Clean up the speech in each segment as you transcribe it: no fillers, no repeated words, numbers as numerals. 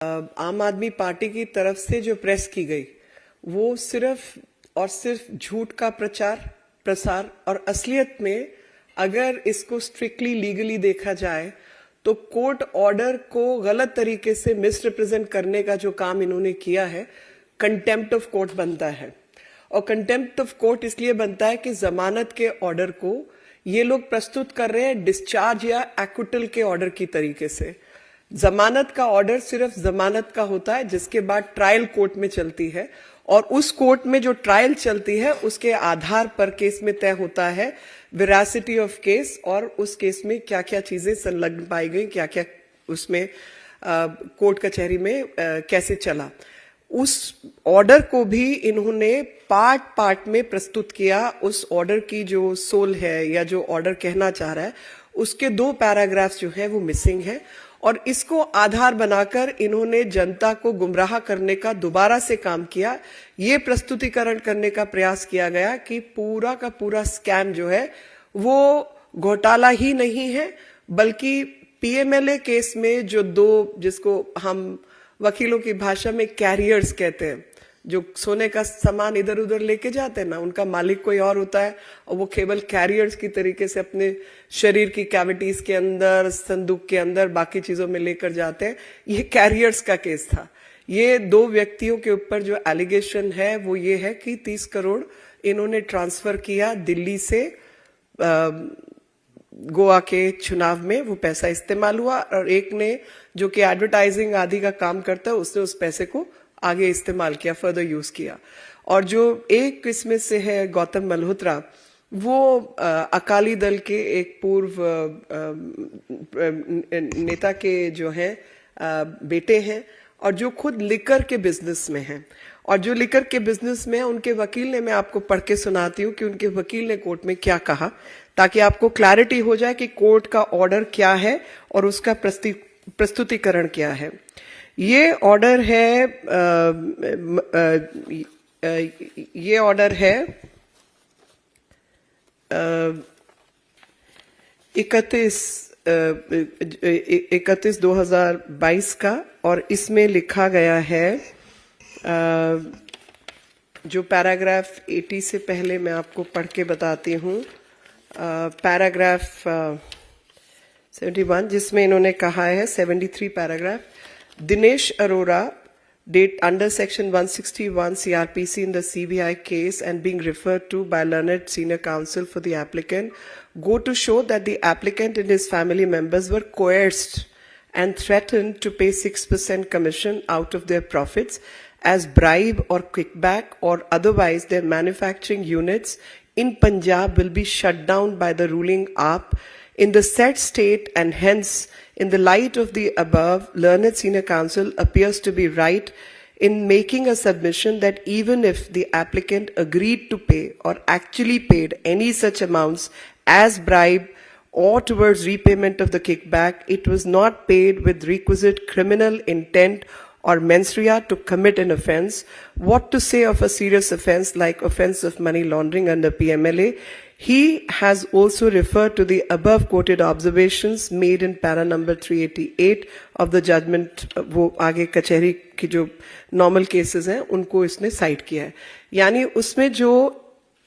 आम आदमी पार्टी की तरफ से जो प्रेस की गई वो सिर्फ और सिर्फ झूठ का प्रसार और असलियत में अगर इसको स्ट्रिक्टली लीगली देखा जाए तो कोर्ट ऑर्डर को गलत तरीके से मिसरिप्रेजेंट करने का जो काम इन्होंने किया है कंटेम्प्ट ऑफ कोर्ट बनता है। और कंटेम्प्ट ऑफ कोर्ट इसलिए बनता है कि जमानत के ऑर्डर को ये लोग प्रस्तुत कर रहे हैं डिस्चार्ज या एक्विटल के ऑर्डर की तरीके से। जमानत का ऑर्डर सिर्फ जमानत का होता है जिसके बाद ट्रायल कोर्ट में चलती है और उस कोर्ट में जो ट्रायल चलती है उसके आधार पर केस में तय होता है वेरासिटी ऑफ केस और उस केस में क्या क्या चीजें संलग्न पाई गई, क्या क्या उसमें कोर्ट कचहरी में कैसे चला। उस ऑर्डर को भी इन्होंने पार्ट पार्ट में प्रस्तुत किया। उस ऑर्डर की जो सोल है या जो ऑर्डर कहना चाह रहा है उसके 2 पैराग्राफ्स जो है वो मिसिंग है और इसको आधार बनाकर इन्होंने जनता को गुमराह करने का दोबारा से काम किया। ये प्रस्तुतिकरण करने का प्रयास किया गया कि पूरा का पूरा स्कैम जो है वो घोटाला ही नहीं है बल्कि पीएमएलए केस में जो 2 जिसको हम वकीलों की भाषा में कैरियर्स कहते हैं, जो सोने का सामान इधर उधर लेके जाते हैं ना, उनका मालिक कोई और होता है और वो केवल कैरियर्स की तरीके से अपने शरीर की कैविटीज के अंदर, संदूक के अंदर, बाकी चीजों में लेकर जाते हैं। ये कैरियर्स का केस था। ये 2 व्यक्तियों के ऊपर जो एलिगेशन है वो ये है कि 30 करोड़ इन्होंने ट्रांसफर किया दिल्ली से गोवा के चुनाव में, वो पैसा इस्तेमाल हुआ और एक ने जो कि एडवर्टाइजिंग आदि का काम करता है उसने उस पैसे को आगे इस्तेमाल किया, फर्दर यूज किया। और जो एक इसमें से है गौतम मल्होत्रा, वो अकाली दल के एक पूर्व नेता के जो हैं बेटे हैं और जो खुद लिकर के बिजनेस में हैं। और जो लिकर के बिजनेस में है उनके वकील ने, मैं आपको पढ़ के सुनाती हूँ कि उनके वकील ने कोर्ट में क्या कहा ताकि आपको क्लैरिटी हो जाए कि कोर्ट का ऑर्डर क्या है और उसका प्रस्तुतिकरण क्या है। ये ऑर्डर है ये ऑर्डर है 31/2022 का और इसमें लिखा गया है जो पैराग्राफ 80 से पहले मैं आपको पढ़ के बताती हूँ। पैराग्राफ 71 जिसमें इन्होंने कहा है 73 paragraph, Dinesh Arora, date under section 161 CRPC in the CBI case and being referred to by learned senior counsel for the applicant, go to show that the applicant and his family members were coerced and threatened to pay 6% commission out of their profits as bribe or kickback, or otherwise their manufacturing units in Punjab will be shut down by the ruling AAP in the said state, and hence, in the light of the above, learned senior counsel appears to be right in making a submission that even if the applicant agreed to pay or actually paid any such amounts as bribe or towards repayment of the kickback, it was not paid with requisite criminal intent or mens rea to commit an offence. What to say of a serious offence like offence of money laundering under PMLA? He has also referred to the above quoted observations made in para number 388 of the judgment. वो आगे कचहरी की जो normal cases हैं उनको इसने site किया है। यानी उसमें जो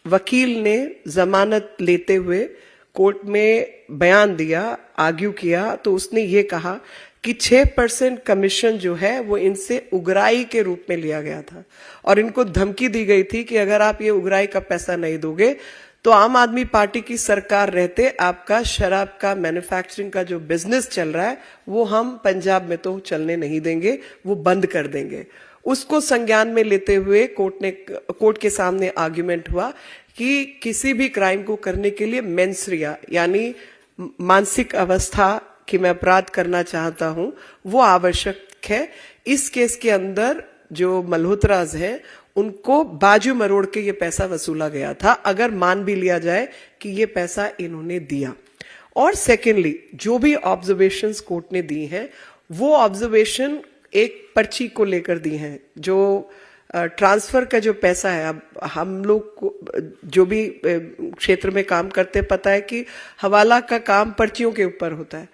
वकील ने जमानत लेते हुए कोर्ट में बयान दिया, आर्ग्यू किया, तो उसने ये कहा कि 6% कमीशन जो है वो इनसे उगराई के रूप में लिया गया था और इनको धमकी दी गई थी कि अगर आप ये उगराई का पैसा नहीं दोगे तो आम आदमी पार्टी की सरकार रहते आपका शराब का मैन्युफैक्चरिंग का जो बिजनेस चल रहा है वो हम पंजाब में तो चलने नहीं देंगे, वो बंद कर देंगे। उसको संज्ञान में लेते हुए कोर्ट के सामने आर्ग्यूमेंट हुआ कि किसी भी क्राइम को करने के लिए मेंस रिया यानी मानसिक अवस्था कि मैं अपराध करना चाहता हूं वो आवश्यक है। इस केस के अंदर जो मल्होत्राज हैं उनको बाजू मरोड़ के ये पैसा वसूला गया था, अगर मान भी लिया जाए कि ये पैसा इन्होंने दिया। और सेकेंडली जो भी ऑब्जर्वेशंस कोर्ट ने दी हैं वो ऑब्जर्वेशन एक पर्ची को लेकर दी हैं। जो ट्रांसफर का जो पैसा है, अब हम लोग को जो भी क्षेत्र में काम करते पता है कि हवाला का काम पर्चियों के ऊपर होता है।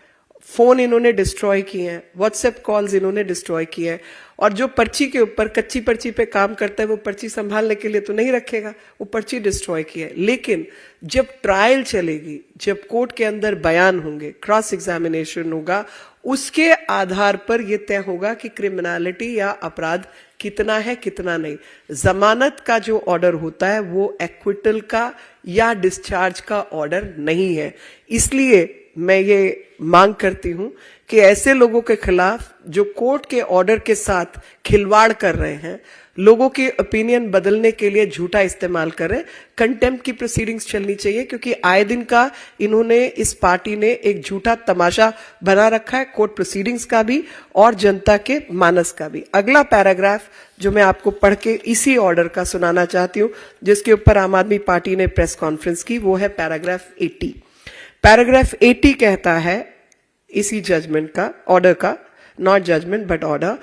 फोन इन्होंने डिस्ट्रॉय किए हैं, व्हाट्सएप कॉल्स इन्होंने डिस्ट्रॉय किए हैं, और जो पर्ची के ऊपर कच्ची पर्ची पे काम करता है वो पर्ची संभालने के लिए तो नहीं रखेगा, वो पर्ची डिस्ट्रॉय की है। लेकिन जब ट्रायल चलेगी, जब कोर्ट के अंदर बयान होंगे, क्रॉस एग्जामिनेशन होगा, उसके आधार पर यह तय होगा कि क्रिमिनलिटी या अपराध कितना है कितना नहीं। जमानत का जो ऑर्डर होता है वो एक्विटल का या डिस्चार्ज का ऑर्डर नहीं है। इसलिए मैं ये मांग करती हूं कि ऐसे लोगों के खिलाफ जो कोर्ट के ऑर्डर के साथ खिलवाड़ कर रहे हैं, लोगों की ओपिनियन बदलने के लिए झूठा इस्तेमाल कर रहे हैं, कंटेम्प्ट की प्रोसीडिंग्स चलनी चाहिए, क्योंकि आए दिन का इन्होंने, इस पार्टी ने एक झूठा तमाशा बना रखा है, कोर्ट प्रोसीडिंग्स का भी और जनता के मानस का भी। अगला पैराग्राफ जो मैं आपको पढ़ के इसी ऑर्डर का सुनाना चाहती हूं, जिसके ऊपर आम आदमी पार्टी ने प्रेस कॉन्फ्रेंस की, वो है पैराग्राफ 80। पैराग्राफ 80 कहता है इसी जजमेंट का, ऑर्डर का, not judgement but order,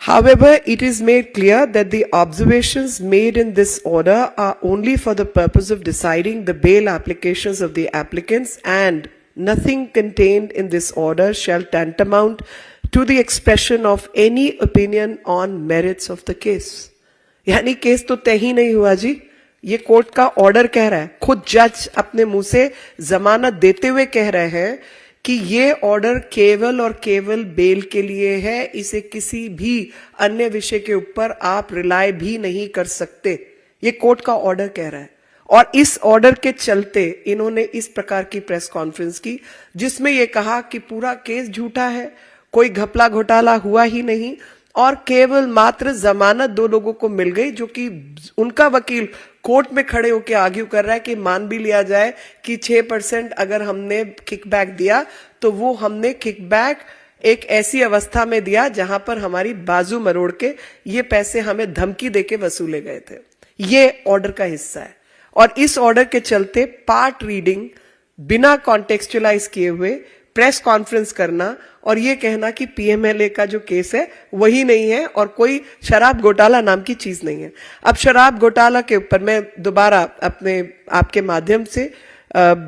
however it is made clear that the observations made in this order are only for the purpose of deciding the bail applications of the applicants, and nothing contained in this order shall tantamount to the expression of any opinion on merits of the case। यानी case तो तय ही नहीं हुआ जी, ये court का order कह रहा है, खुद जज अपने मुंह से जमानत देते हुए कह रहे हैं कि ये ऑर्डर केवल और केवल बेल के लिए है, इसे किसी भी अन्य विषय के ऊपर आप रिलाय भी नहीं कर सकते, ये कोर्ट का ऑर्डर कह रहा है। और इस ऑर्डर के चलते इन्होंने इस प्रकार की प्रेस कॉन्फ्रेंस की, जिसमें यह कहा कि पूरा केस झूठा है, कोई घपला घोटाला हुआ ही नहीं, और केवल मात्र जमानत 2 लोगों को मिल गई, जो कि उनका वकील कोर्ट में खड़े होकर आर्ग्यू कर रहा है कि मान भी लिया जाए कि 6% अगर हमने किकबैक दिया तो वो हमने किकबैक एक ऐसी अवस्था में दिया जहां पर हमारी बाजू मरोड़ के ये पैसे हमें धमकी देके वसूले गए थे। ये ऑर्डर का हिस्सा है, और इस ऑर्डर के चलते पार्ट रीडिंग बिना कॉन्टेक्चुअलाइज किए हुए प्रेस कॉन्फ्रेंस करना और ये कहना कि पीएमएलए का जो केस है वही नहीं है और कोई शराब घोटाला नाम की चीज नहीं है। अब शराब घोटाला के ऊपर मैं दोबारा आपके माध्यम से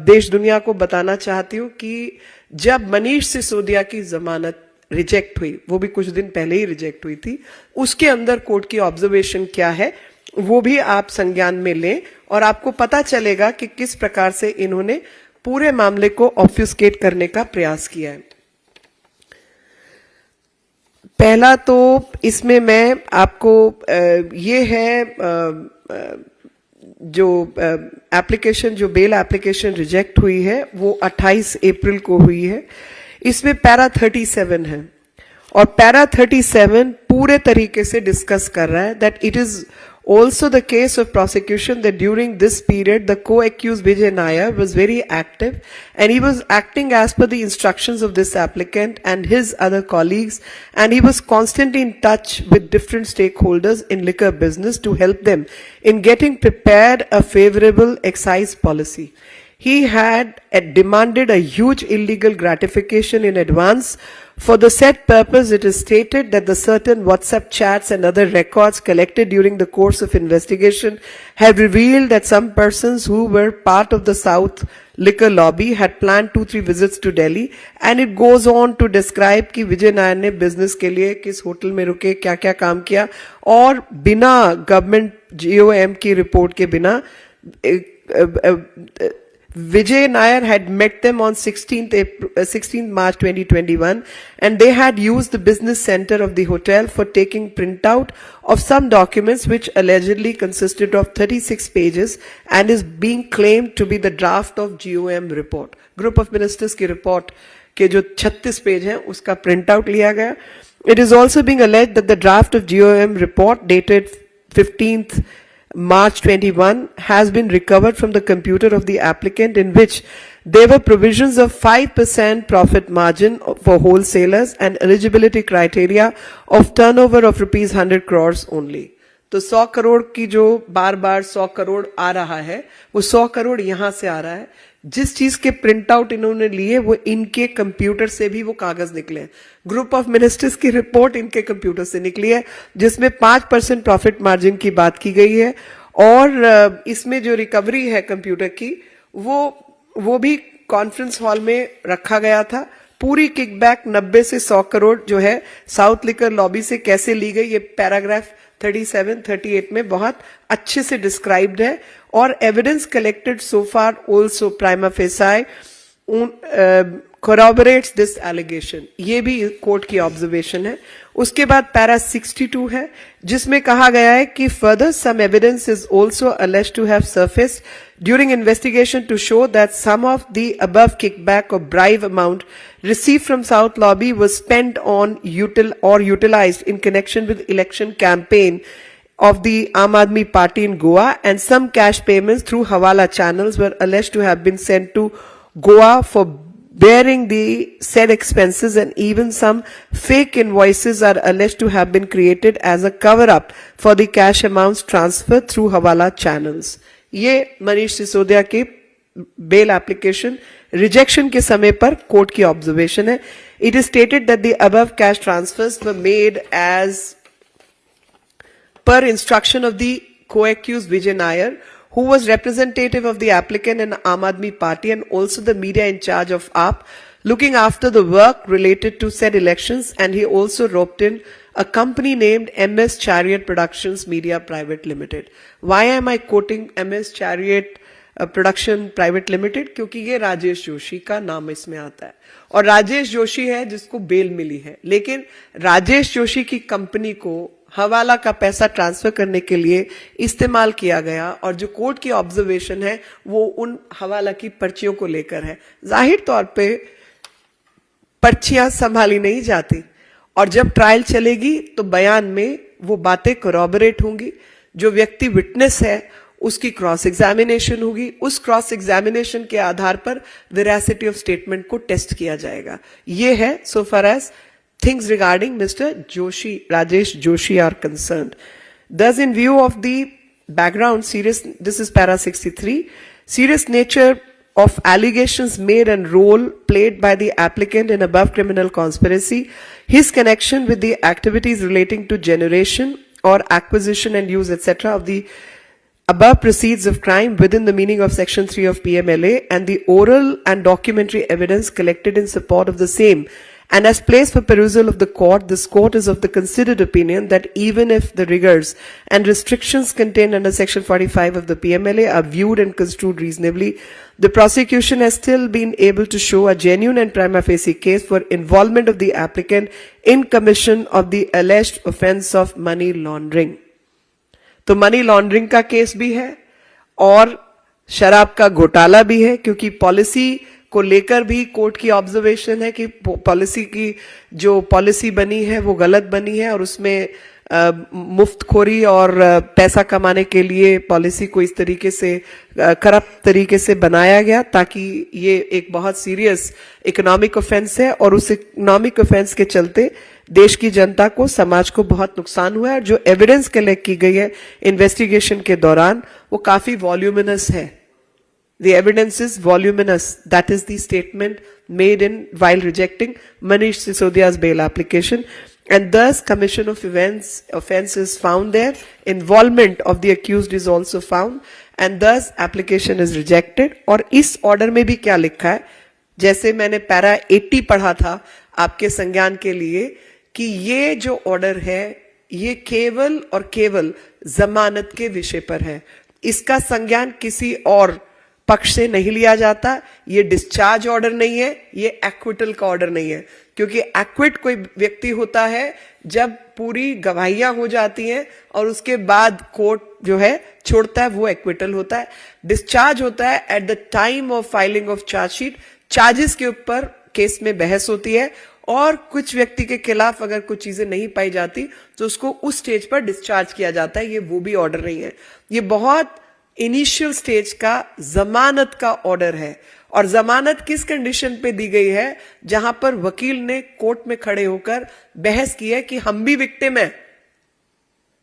देश दुनिया को बताना चाहती हूं कि जब मनीष सिसोदिया की जमानत रिजेक्ट हुई, वो भी कुछ दिन पहले ही रिजेक्ट हुई थी, उसके अंदर कोर्ट की ऑब्जर्वेशन क्या है वो भी आप संज्ञान में लें, और आपको पता चलेगा कि किस प्रकार से इन्होंने पूरे मामले को ऑब्फ्यूस्केट करने का प्रयास किया है। पहला तो इसमें मैं आपको ये है जो एप्लीकेशन, जो बेल एप्लीकेशन रिजेक्ट हुई है वो 28 अप्रैल को हुई है। इसमें पैरा 37 है, और पैरा 37 पूरे तरीके से डिस्कस कर रहा है that it is also the case of prosecution that during this period the co-accused Vijay Nair was very active, and he was acting as per the instructions of this applicant and his other colleagues, and he was constantly in touch with different stakeholders in liquor business to help them in getting prepared a favorable excise policy. He had demanded a huge illegal gratification in advance. For the said purpose, it is stated that the certain WhatsApp chats and other records collected during the course of investigation have revealed that some persons who were part of the South liquor lobby had planned 2-3 visits to Delhi, and it goes on to describe कि विजय नायर ने business के लिए किस hotel में रुके, क्या क्या काम किया, और बिना गवर्नमेंट GOM की रिपोर्ट के बिना Vijay Nair had met them on 16th March 2021, and they had used the business center of the hotel for taking printout of some documents which allegedly consisted of 36 pages and is being claimed to be the draft of GOM report. Group of Ministers की report के जो 36 page हैं उसका printout लिया गया. It is also being alleged that the draft of GOM report dated 15th March 21 has been recovered from the computer of the applicant, in which there were provisions of 5% profit margin for wholesalers and eligibility criteria of turnover of rupees 100 crores only. तो 100 करोड़ की जो बार बार 100 करोड़ आ रहा है वो 100 करोड़ यहां से आ रहा है। जिस चीज के प्रिंट आउट इन्होंने लिए वो इनके कंप्यूटर से भी वो कागज निकले। ग्रुप ऑफ मिनिस्टर्स की रिपोर्ट इनके कंप्यूटर से निकली है, जिसमें 5% प्रॉफिट मार्जिन की बात की गई है, और इसमें जो रिकवरी है कंप्यूटर की वो भी कॉन्फ्रेंस हॉल में रखा गया था पूरी किकबैक 90 से 100 करोड़ जो है साउथ लिकर लॉबी से कैसे ली गई, ये पैराग्राफ 37-38 में बहुत अच्छे से डिस्क्राइब्ड है। और evidence collected so far also prima facie corroborates this allegation, ये भी कोर्ट की ऑब्जर्वेशन है। उसके बाद पैरा 62 है जिसमें कहा गया है कि further some evidence is also alleged to have surfaced during investigation to show that some of the above kickback or bribe amount received from South Lobby was spent on utilized in connection with election campaign of the Aam Aadmi Party in Goa, and some cash payments through Hawala channels were alleged to have been sent to Goa for bearing the said expenses, and even some fake invoices are alleged to have been created as a cover-up for the cash amounts transferred through Hawala channels. ये मनीष सिसोदिया के bail application rejection के समय पर court की observation है। It is stated that the above cash transfers were made as per instruction of the co-accused Vijay Nair, who was representative of the applicant in Aam Aadmi Party and also the media in charge of AAP, looking after the work related to said elections, and he also roped in a company named MS Chariot Productions Media Private Limited. Why am I quoting MS Chariot Production Private Limited? क्योंकि ये राजेश जोशी का नाम इसमें आता है और राजेश जोशी है जिसको बेल मिली है, लेकिन राजेश जोशी की कंपनी को हवाला का पैसा ट्रांसफर करने के लिए इस्तेमाल किया गया, और जो कोर्ट की ऑब्जर्वेशन है वो उन हवाला की पर्चियों को लेकर है। जाहिर तौर पे पर्चियां संभाली नहीं जाती, और जब ट्रायल चलेगी तो बयान में वो बातें कोरॉबरेट होंगी। जो व्यक्ति विटनेस है उसकी क्रॉस एग्जामिनेशन होगी, उस क्रॉस एग्जामिनेशन के आधार पर वेरासिटी ऑफ स्टेटमेंट को टेस्ट किया जाएगा। ये है so far as things regarding Mr. Joshi, Rajesh Joshi are concerned. Thus, in view of the background, this is para 63, serious nature of allegations made and role played by the applicant in above criminal conspiracy, his connection with the activities relating to generation or acquisition and use, etc. of the above proceeds of crime within the meaning of Section 3 of PMLA, and the oral and documentary evidence collected in support of the same, and as placed for perusal of the court, this court is of the considered opinion that even if the rigors and restrictions contained under Section 45 of the PMLA are viewed and construed reasonably, the prosecution has still been able to show a genuine and prima facie case for involvement of the applicant in commission of the alleged offence of money laundering. तो money laundering का case भी है और शराब का घोटाला भी है, क्योंकि पॉलिसी को लेकर भी कोर्ट की ऑब्जर्वेशन है कि पॉलिसी की जो पॉलिसी बनी है वो गलत बनी है, और उसमें मुफ्तखोरी और पैसा कमाने के लिए पॉलिसी को इस तरीके से करप्ट तरीके से बनाया गया ताकि ये एक बहुत सीरियस इकोनॉमिक ऑफेंस है, और उस इकोनॉमिक ऑफेंस के चलते देश की जनता को, समाज को बहुत नुकसान हुआ है। और जो एविडेंस कलेक्ट की गई है इन्वेस्टिगेशन के दौरान वो काफी वॉल्यूमिनस है। The evidence is voluminous. That is the statement made in while rejecting Manish Sisodia's bail application, and thus commission of offense is found there. Involvement of the accused is also found, and thus application is rejected. और इस order में भी क्या लिखा है, जैसे मैंने para 80 पढ़ा था आपके संज्ञान के लिए, कि ये जो ऑर्डर है ये केवल और केवल जमानत के विषय पर है, इसका संज्ञान किसी और पक्ष से नहीं लिया जाता। ये डिस्चार्ज ऑर्डर नहीं है, ये एक्विटल का ऑर्डर नहीं है, क्योंकि एक्विट कोई व्यक्ति होता है जब पूरी गवाहियां हो जाती हैं और उसके बाद कोर्ट जो है छोड़ता है, वो एक्विटल होता है। डिस्चार्ज होता है at the time of filing of chargesheet, charges के ऊपर केस में बहस होती है, और कुछ व्यक्ति के खिलाफ अगर कुछ चीजें नहीं पाई जाती तो उसको उस स्टेज पर डिस्चार्ज किया जाता है। ये वो भी ऑर्डर नहीं है, ये बहुत इनिशियल स्टेज का जमानत का ऑर्डर है। और जमानत किस कंडीशन पे दी गई है, जहां पर वकील ने कोर्ट में खड़े होकर बहस की है कि हम भी विक्टिम हैं,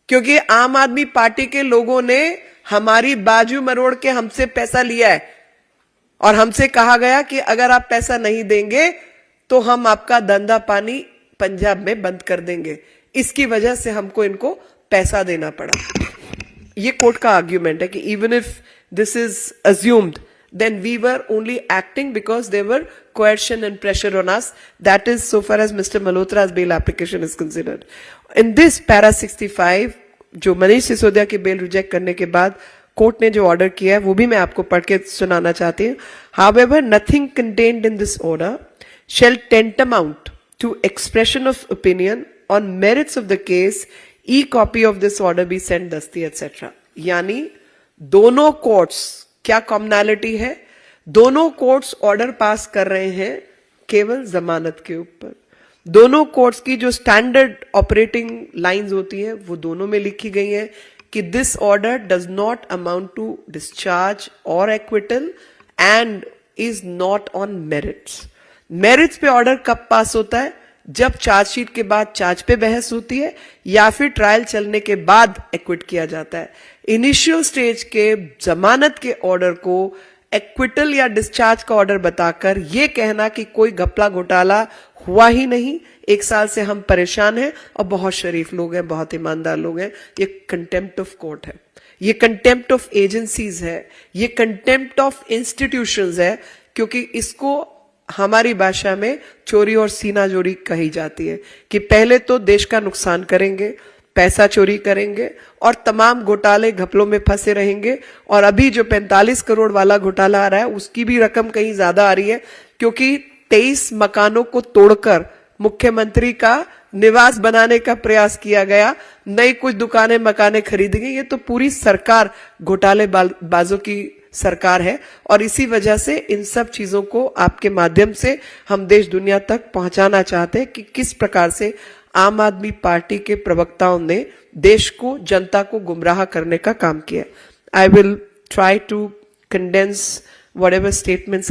क्योंकि आम आदमी पार्टी के लोगों ने हमारी बाजू मरोड़ के हमसे पैसा लिया है, और हमसे कहा गया कि अगर आप पैसा नहीं देंगे तो हम आपका धंधा पानी पंजाब में बंद कर देंगे। इसकी वजह से हमको इनको पैसा देना पड़ा। ये कोर्ट का आर्ग्यूमेंट है कि even if this is assumed then we were only acting because there were coercion and pressure on us. That is so far as Mr. Malhotra's bail application is considered. In this para 65, जो मनीष सिसोदिया की bell reject करने के बाद court ने जो order किया है वो भी मैं आपको पढ़ के सुनाना चाहती हूँ. However, nothing contained in this order shall tantamount to expression of opinion on merits of the case. E-copy of this order be sent दस्ती etc. यानी दोनों कोर्ट्स, क्या कॉमनैलिटी है, दोनों कोर्ट्स ऑर्डर पास कर रहे हैं केवल जमानत के ऊपर. दोनों कोर्ट्स की जो स्टैंडर्ड ऑपरेटिंग लाइंस होती हैं वो दोनों में लिखी गई हैं कि this order does not amount to discharge और acquittal and is not on merits. Merits पे ऑर्डर कब पास होता है? जब चार्जशीट के बाद चार्ज पे बहस होती है या फिर ट्रायल चलने के बाद एक्विट किया जाता है. इनिशियल स्टेज के जमानत के ऑर्डर को एक्विटल या डिस्चार्ज का ऑर्डर बताकर यह कहना कि कोई घपला घोटाला हुआ ही नहीं, 1 साल से हम परेशान हैं और बहुत शरीफ लोग हैं, बहुत ईमानदार लोग हैं, ये कंटेम्प्ट ऑफ कोर्ट है, ये कंटेम्प्ट ऑफ एजेंसीज है, ये कंटेम्प्ट ऑफ इंस्टीट्यूशंस है. क्योंकि इसको हमारी भाषा में चोरी और सीना जोड़ी कही जाती है कि पहले तो देश का नुकसान करेंगे, पैसा चोरी करेंगे और तमाम घोटाले घपलों में फंसे रहेंगे. और अभी जो 45 करोड़ वाला घोटाला आ रहा है उसकी भी रकम कहीं ज्यादा आ रही है क्योंकि 23 मकानों को तोड़कर मुख्यमंत्री का निवास बनाने का प्रयास किया गया, नई कुछ दुकानें मकानें खरीदी गई. ये तो पूरी सरकार घोटालेबाजों की सरकार है और इसी वजह से इन सब चीजों को आपके माध्यम से हम देश दुनिया तक पहुंचाना चाहते हैं कि किस प्रकार से आम आदमी पार्टी के प्रवक्ताओं ने देश को, जनता को गुमराह करने का काम किया. I will try to condense whatever statements